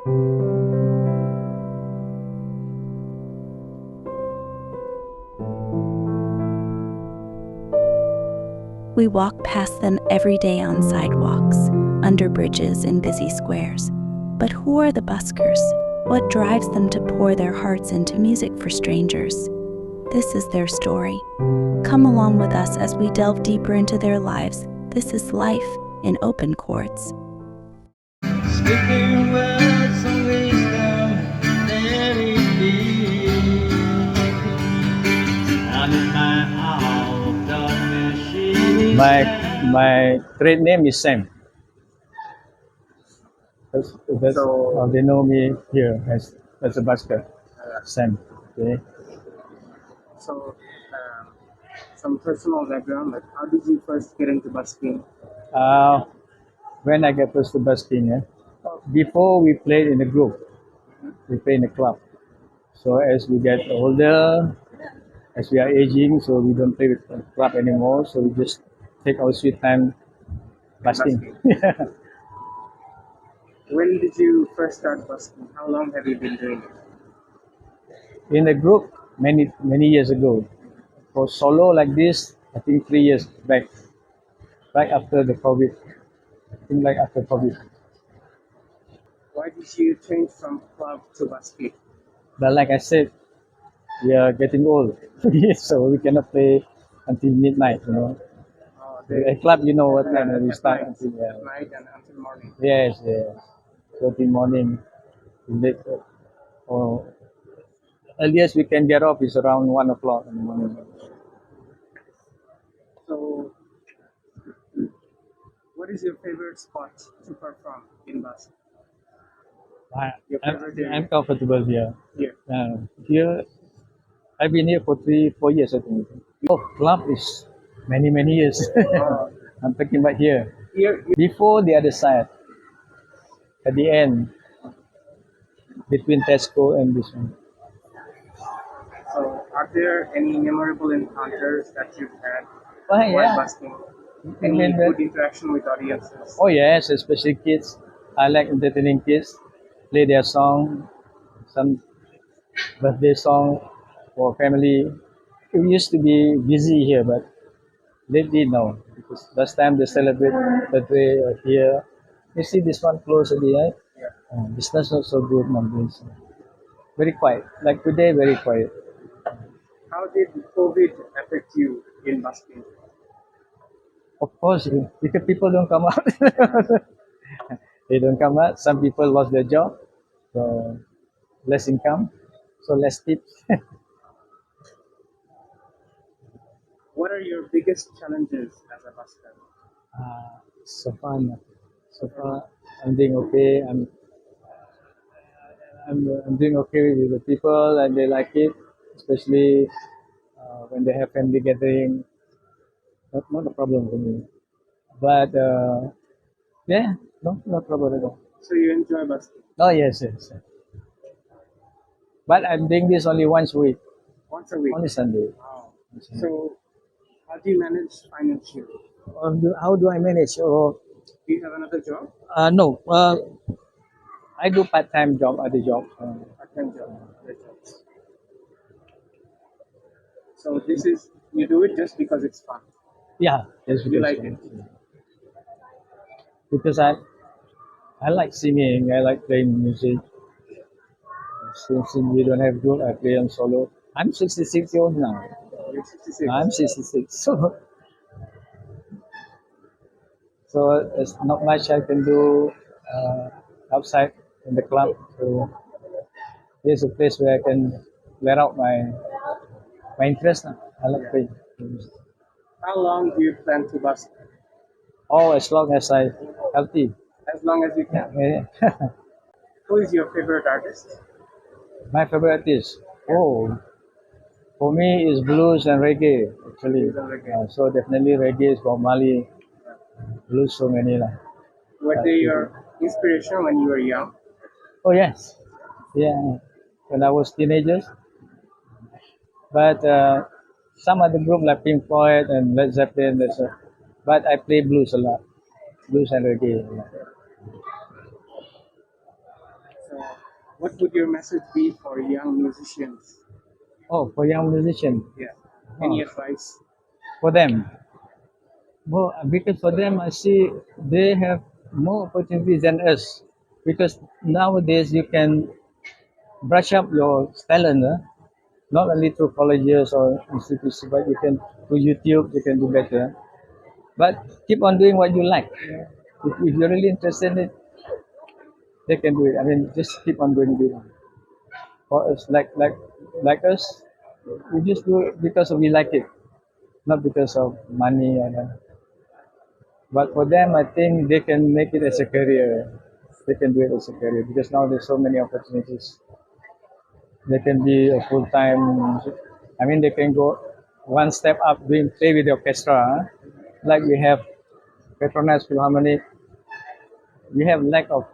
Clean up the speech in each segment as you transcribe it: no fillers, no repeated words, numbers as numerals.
We walk past them every day on sidewalks, under bridges in busy squares. But who are the buskers? What drives them to pour their hearts into music for strangers? This is their story. Come along with us as we delve deeper into their lives. This is life in open chords. Speaking words of wisdom, let it be. I'm in my hour of darkness, she is My trade name is Sam. They know me here as a busker, Sam. Okay. So, some personal background, like how did you first get into busking? When I get first to busking, before we played in a group, we play in a club. So as we get older, as we are aging, so we don't play with the club anymore. So we just take our sweet time busking. When did you first start busking? How long have you been doing it? In a group, many years ago. For solo like this, I think 3 years back, right after the COVID. I think like after COVID. Why did you change from club to busking? But like I said, we are getting old, so we cannot play until midnight. The club, you know what time we start until night and until morning. Yes. So till morning, late, or earliest we can get off is around 1 o'clock in the morning. So, what is your favorite spot to perform in bus? I'm comfortable here. Here. Here, I've been here for 4 years, I think. Oh, club is many years. I'm talking about here. Here. Before the other side, at the end, between Tesco and this one. So, are there any memorable encounters that you've had Oh, while yeah. busking? Any good interaction with audiences? Oh yes, especially kids. I like entertaining kids. Play their song, some birthday song for family. It used to be busy here, but lately no. Because last time they celebrate birthday here. You see this one close at the end. Business not so good nowadays. Very quiet. Like today, very quiet. How did COVID affect you in busking? Of course, because people don't come out. They don't come out. Some people lost their job, so less income, so less tips. What are your biggest challenges as a busker? So far, no. So far, I'm doing okay. I'm doing okay with the people, and they like it, especially when they have family gathering. Not a problem for me. But yeah, no trouble at all. So you enjoy busking? Oh yes. But I'm doing this only once a week, Once a week? only Sunday. Wow. So how do you manage financially? How do I manage? Do you have another job? No. I do part-time job at the job. Part-time job. Other jobs. So this is, you do it just because it's fun. Yeah, yes, You like it. Because I like singing. I like playing music. Since we don't have group, I play on solo. I'm 66 years old now. You're 66. I'm 66. So there's not much I can do outside in the club. So here's a place where I can let out my interest now. I like playing. How long do you plan to busk? Oh, as long as I healthy. As long as you can. Yeah. Who is your favorite artist? My favorite artist. Oh, for me is blues and reggae actually. Blues and reggae. So definitely reggae is Bob Marley. Blues so many lah. Were they your inspiration when you were young? Oh yes, yeah. When I was teenagers, but some other group like Pink Floyd and Led Zeppelin. But I play blues a lot, blues and reggae. A lot. So what would your message be for young musicians? Oh, for young musicians, Yeah. Any Oh. advice? for them. Well, because for them, I see they have more opportunities than us. Because nowadays you can brush up your talent, not only through colleges or institutions, but you can through YouTube. You can do better. But keep on doing what you like. If you're really interested in it, they can do it. I mean, just keep on doing it. For us, like us, we just do it because we like it, not because of money. But for them, I think they can make it as a career. They can do it as a career because now there's so many opportunities. They can be a full time. I mean, they can go one step up, doing play with the orchestra. Like we have Petronas Philharmonic. We have lack of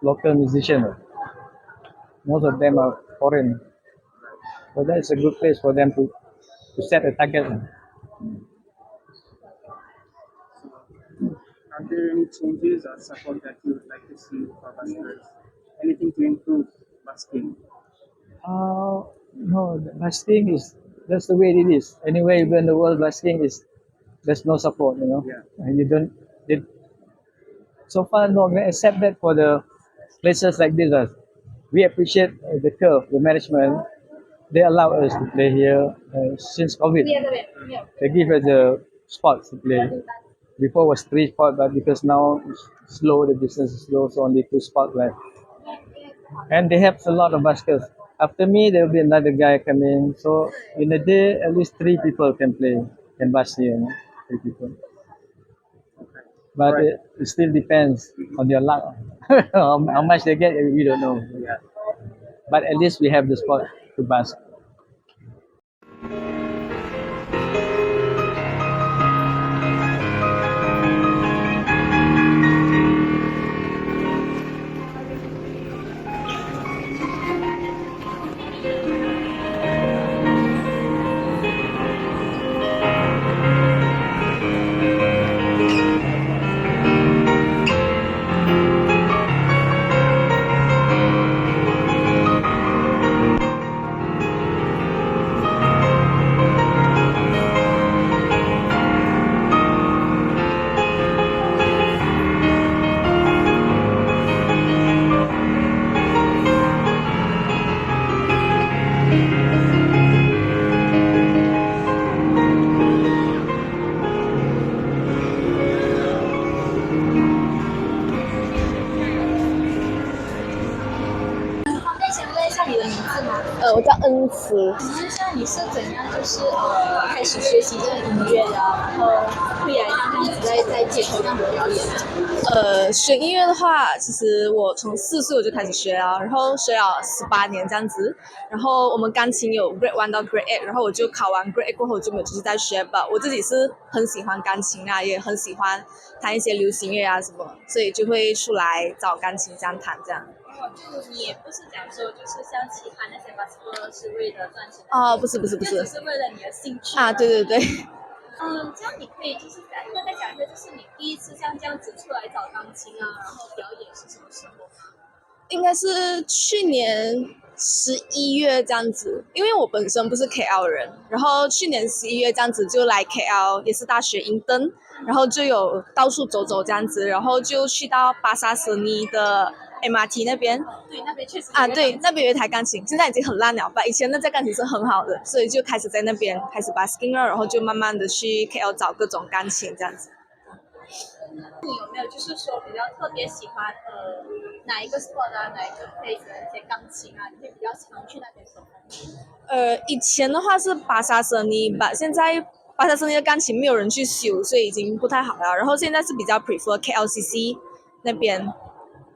local musicians. Most of them are foreign. So that's a good place for them to set a target. Are there any changes or support that you would like to see for buskers? Anything to improve busking? No, busking is that's the way it is. Anyway, even in the world, busking is there's no support. Yeah. And you don't. They, so far, no, except that for the places like this, we appreciate the curve, the management. They allow us to play here since COVID. They give us the spots to play. Before was three spots, but because now it's slow, the business is slow, so only two spots left. And they have a lot of buskers. After me, there will be another guy coming. So in a day, at least three people can play, can busk here. 3 people. But Right. it still depends on your luck. How much they get, we don't know. Yeah. But at least we have the spot to busk.我叫恩慈。请问一下，你是怎样开始学习这个音乐的，然后会来这样子在街头上表演？学音乐的话，其实我从4岁我就开始学了，然后学了18年这样子。然后我们钢琴有 Grade 1到 Grade 8，然后我就考完 Grade 8过后就没有继续再学吧。我自己是很喜欢钢琴啊，也很喜欢弹一些流行乐啊什么，所以就会出来找钢琴这样弹这样。就你也不是讲说就是像其他那些 busker 是为了赚钱哦，不是，就只是为了你的兴趣啊，对。这样你可以就是大概讲一下，就是你第一次像这样子出来找钢琴啊，然后表演是什么时候吗？应该是去年11月这样子，因为我本身不是 KL 人，然后去年11月这样子就来 KL， 也是大学英登，然后就有到处走走这样子，然后就去到巴萨舍尼的 MRT 那边。对，那边确实对，那边有一台钢琴，现在已经很烂了吧？以前那架钢琴是很好的，所以就开始在那边开始 busking 了，然后就慢慢的去 KL 找各种钢琴这样子。你有没有就是说比较特别喜欢哪一个 spot 啊，哪一个 place 的一些钢琴啊，你会比较常去那边手工？以前的话是巴萨舍尼吧，现在巴萨舍尼的钢琴没有人去修，所以已经不太好了。然后现在是比较 prefer KLCC 那边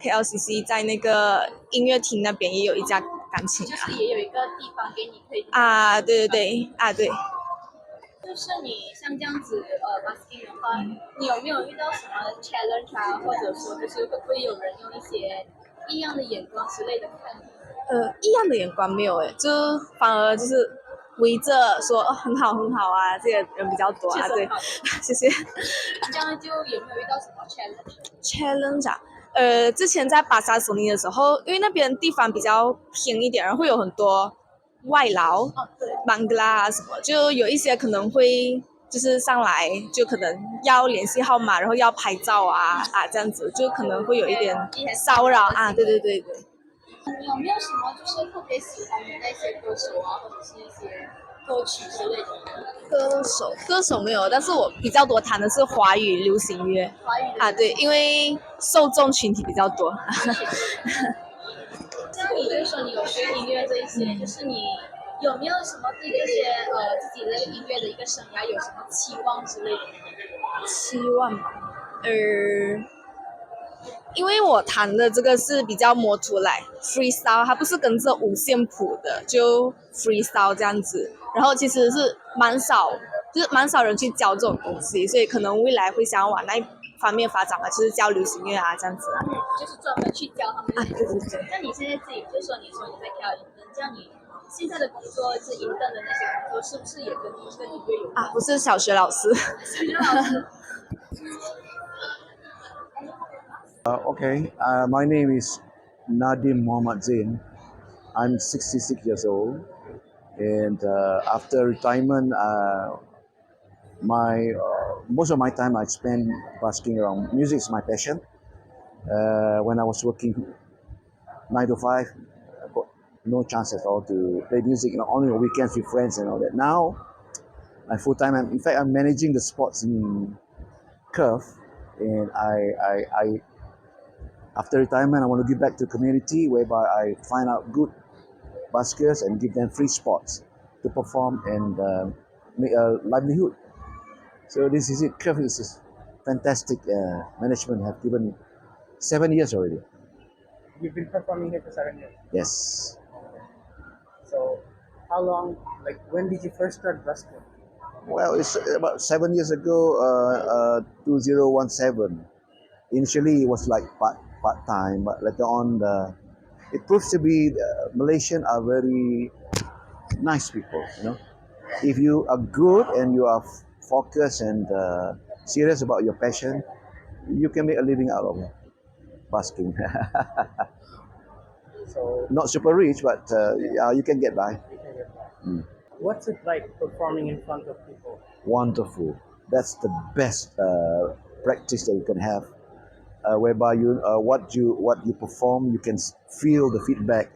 ，KLCC 在那个音乐厅那边也有一架钢琴啊。就是也有一个地方给你可以对，对。就是你像这样子busking 的话，你有没有遇到什么 challenge 啊，或者说就是会不会有人用一些异样的眼光之类的看你？异样的眼光没有就反而就是围着说很好啊，这个人比较多啊，对，谢谢。这样就有没有遇到什么 challenge 啊？之前在巴萨索尼的时候，因为那边地方比较偏一点，然后会有很多外劳，邦格拉啊什么，就有一些可能会就是上来就可能要联系号码，然后要拍照这样子，就可能会有一点骚扰啊，对对对对。你有没有什么就是特别喜欢的那些歌手啊，或者是一些歌曲之类的？歌手没有，但是我比较多弹的是华语流行乐华语的啊，对，因为受众群体比较多。像你就是说你有学音乐这一些，就是你有没有什么对这些自己的音乐的一个生涯有什么期望之类的？期望吧，因为我弹的这个是比较模图来 freestyle，它不是跟着五线谱的，就 freestyle 这样子。然后其实是就是蛮少人去教这种东西，所以可能未来会想要往那一方面发展吧，就是教流行乐啊这样子。就是专门去教他们啊，对对对。那你现在自己就是说你在跳银灯，这样你现在的工作是银灯的那些工作，是不是也跟音乐有关？啊，不是小学老师。小学老师。Okay, my name is Nadim Muhammad Zain. I'm 66 years old, and after retirement, most of my time I spend basking around. Music is my passion. When I was working 9 to 5, I got no chance at all to play music. Only on weekends with friends and all that. Now, my full time. In fact, I'm managing the sports in Curve, and I after retirement, I want to give back to the community, whereby I find out good buskers and give them free spots to perform and make a livelihood. So this is it. Curve is fantastic management. Have given 7 years already. You've been performing here for 7 years. Yes. So how long, like when did you first start busking? Well, it's about 7 years ago, 2017. Initially, it was like part-time, but later on, it proves to be Malaysians are very nice people. If you are good and you are focused and serious about your passion, you can make a living out of busking. So Not super rich, but you can get by. what's it like performing in front of people? Wonderful. That's the best practice that you can have. Whereby what you perform, you can feel the feedback,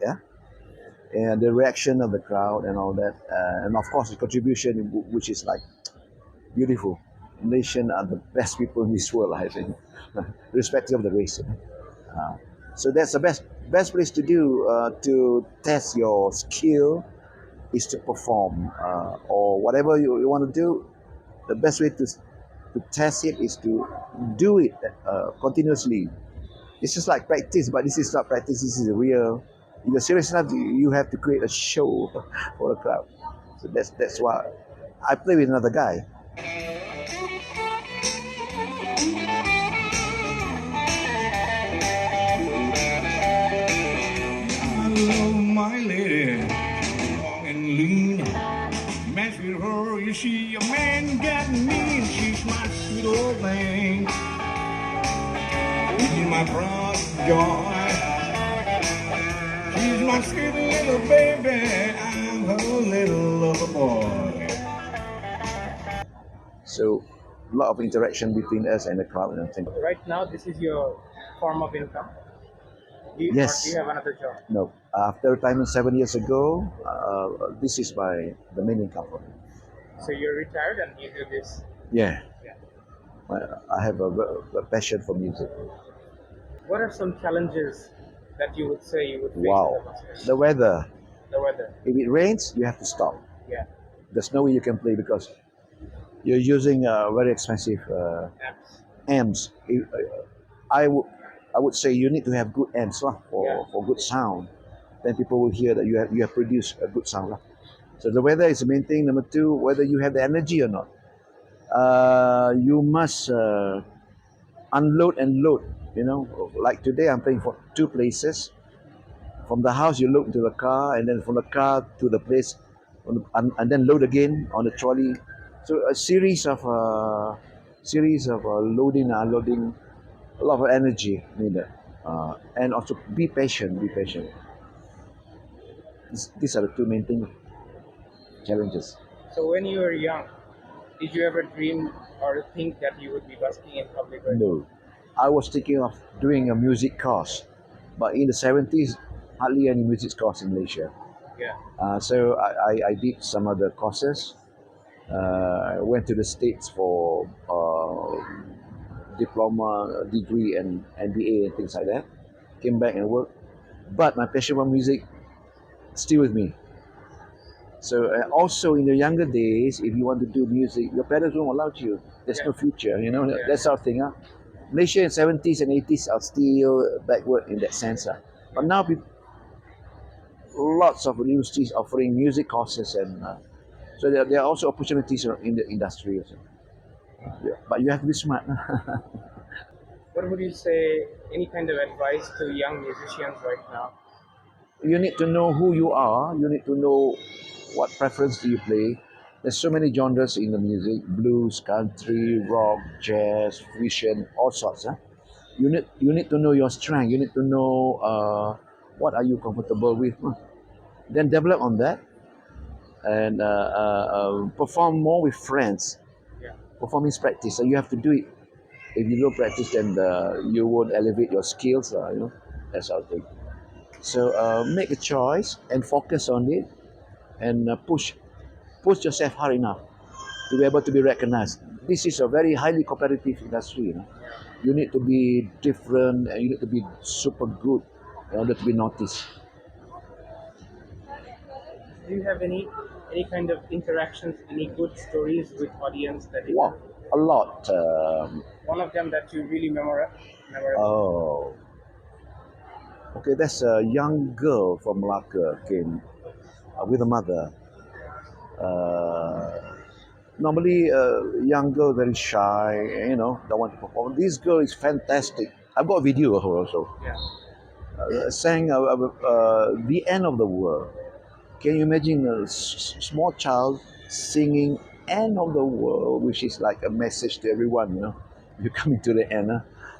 and the reaction of the crowd and all that, and of course the contribution, which is like beautiful. Malaysians are the best people in this world, I think, irrespective of the race. So that's the best place to do to test your skill is to perform or whatever you want to do. The best way to test it is to do it continuously. It's just like practice, but this is not practice. This is real. If you're serious enough, you have to create a show for the crowd. So that's why I play with another guy. I love my lady, long and lean. Mess with her, you see, a man got me, and she's my sweet old thing. She's my pride and joy. She's my sweet little baby. I'm her little lover boy. So a lot of interaction between us and the crowd and everything. Right now, this is your form of income? Yes. Or do you have another job? No, after retirement 7 years ago, this is the main income for me. So you're retired and you do this? Yeah. Yeah. I have a passion for music. What are some challenges that you would say you would face Wow. in the buskers? The weather. The weather. If it rains, you have to stop. Yeah. There's no way you can play because you're using very expensive Amps. amps. I would say you need to have good amps for good sound. Then people will hear that you have produced a good sound. So the weather is the main thing. Number two, whether you have the energy or not. You must unload and load. Like today I'm playing for 2 places. From the house you load into the car, and then from the car to the place, and then load again on the trolley. So a series of loading and unloading, a lot of energy needed. and also be patient. Be patient. These are the two main things, challenges. So when you were young, did you ever dream or think that you would be busking in public? Right? No, I was thinking of doing a music course, but in the 70s, hardly any music course in Malaysia. Yeah. So I did some other courses. I went to the States for diploma, degree, and MBA and things like that. Came back and worked. But my passion for music still with me. So also in the younger days, if you want to do music, your parents won't allow you. There's no future, you know. Yeah. That's our thing. Huh? Malaysia in 70s and 80s are still backward in that sense. But now lots of universities offering music courses, and so there are also opportunities in the industry. Also. Yeah. But you have to be smart. What would you say? Any kind of advice to young musicians right now? You need to know who you are. You need to know what preference do you play. There's so many genres in the music: blues, country, rock, jazz, fusion, all sorts. You need to know your strength. You need to know what are you comfortable with. Then develop on that, and perform more with friends. Yeah. Performance practice. So you have to do it. If you don't practice, then you won't elevate your skills. That's our thing. So make a choice and focus on it, and push yourself hard enough to be able to be recognized. This is a very highly competitive industry. You need to be different, and you need to be super good in order to be noticed. Do you have any kind of interactions, any good stories with audience that you, Wow, a lot. one of them that you really memorize? Oh, okay. That's a young girl from Malacca came with a mother. Normally, young girl very shy, don't want to perform. This girl is fantastic. I've got a video of her also. Yeah. Sang "The End of the World." Can you imagine a small child singing "End of the World," which is like a message to everyone? You're coming to the end.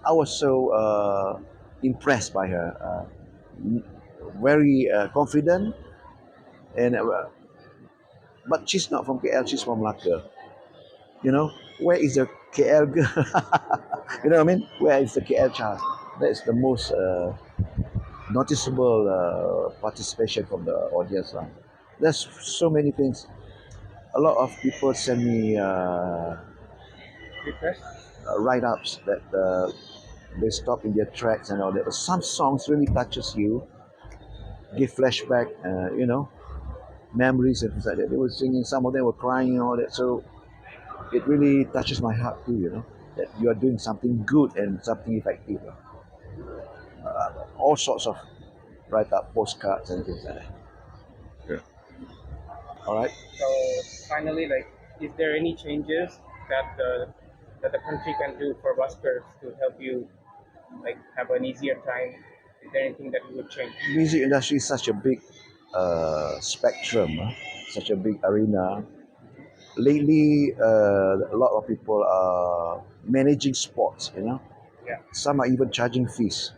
I was so impressed by her. Very confident, and but she's not from KL. She's from Malacca. Where is the KL girl? You know what I mean? Where is the KL child? That's the most noticeable participation from the audience. There's so many things. A lot of people send me Request? write-ups that they stop in their tracks and all that. But some songs really touches you, give flashback, memories and things like that. They were singing, some of them were crying and all that. So it really touches my heart too, that you are doing something good and something effective. All sorts of write-up postcards and things like that. Yeah. All right. So finally, like, is there any changes that the country can do for buskers to help you, like, have an easier time? Is there anything that you would change? Music industry is such a big spectrum, such a big arena. Lately, a lot of people are managing sports. Yeah. Some are even charging fees,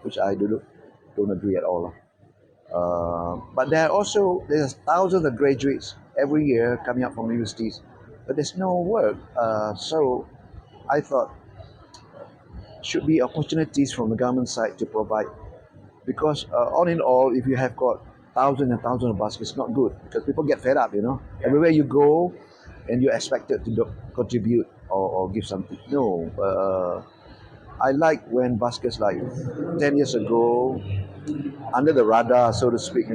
which I don't agree at all. But there's thousands of graduates every year coming up from universities, but there's no work. So I thought should be opportunities from the government side to provide, because all in all, if you have got thousands and thousands of buskers, it's not good because people get fed up. Everywhere you go, and you're expected to contribute or give something. No, I like when buskers, like 10 years ago, under the radar, so to speak,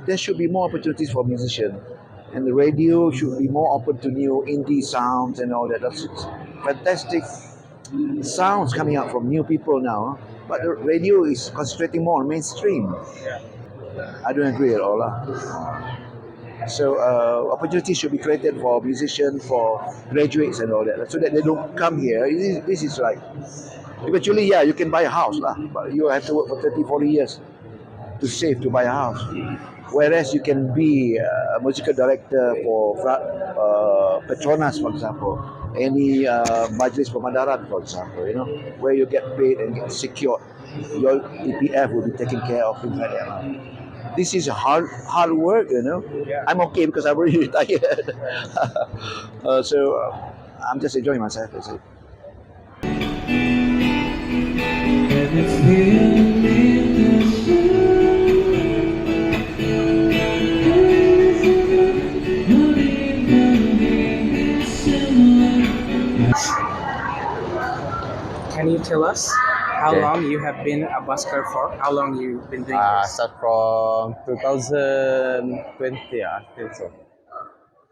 there should be more opportunities for musicians. And the radio should be more open to new indie sounds and all that. That's fantastic sounds coming out from new people now. But the radio is concentrating more on mainstream. Yeah. I don't agree at all. So opportunities should be created for musicians, for graduates and all that, so that they don't come here. This is like, eventually, yeah, you can buy a house, but you have to work for 30, 40 years to save to buy a house. Whereas you can be a musical director for Petronas, for example, any majlis pemandaran, for example, where you get paid and get secured. Your EPF will be taken care of, things like that. This is hard work. Yeah. I'm okay because I'm already retired. So I'm just enjoying myself. That's it. Can you tell us how Okay. long you have been a busker for? How long you've been doing this? Start from 2020, I think so.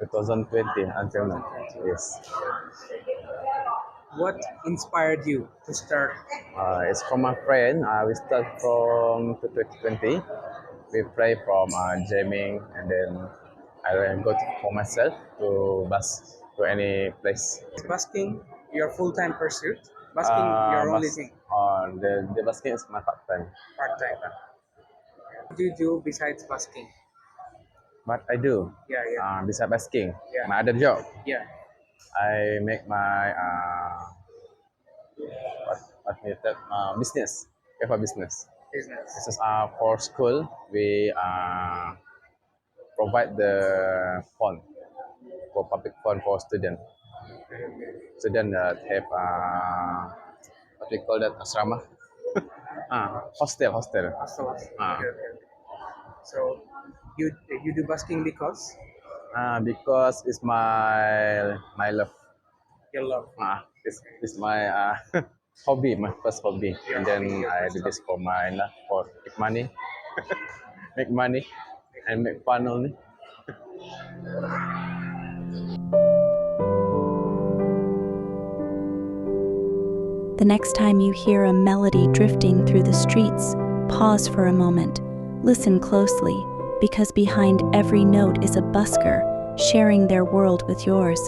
2020 until now. Yes. What inspired you to start? It's from my friend. We start from 2020. We play from jamming, and then I will go for myself to bus to any place. Is busking your full-time pursuit? Busking your only thing, The busking is my part time. part-time. What do you do besides busking? What I do, Yeah, yeah, besides busking, Yeah. my other job, yeah. I make my what is that business. We have a business. Business. This is for school. We provide the fund for public fund for student. Student that have what we call that asrama. Hostel. So, Ah. okay. So you do busking because Because it's my love. you love. This my hobby, my first hobby, and then I do this for my love, for make money, and make fun only. The next time you hear a melody drifting through the streets, pause for a moment. Listen closely, because behind every note is a busker sharing their world with yours.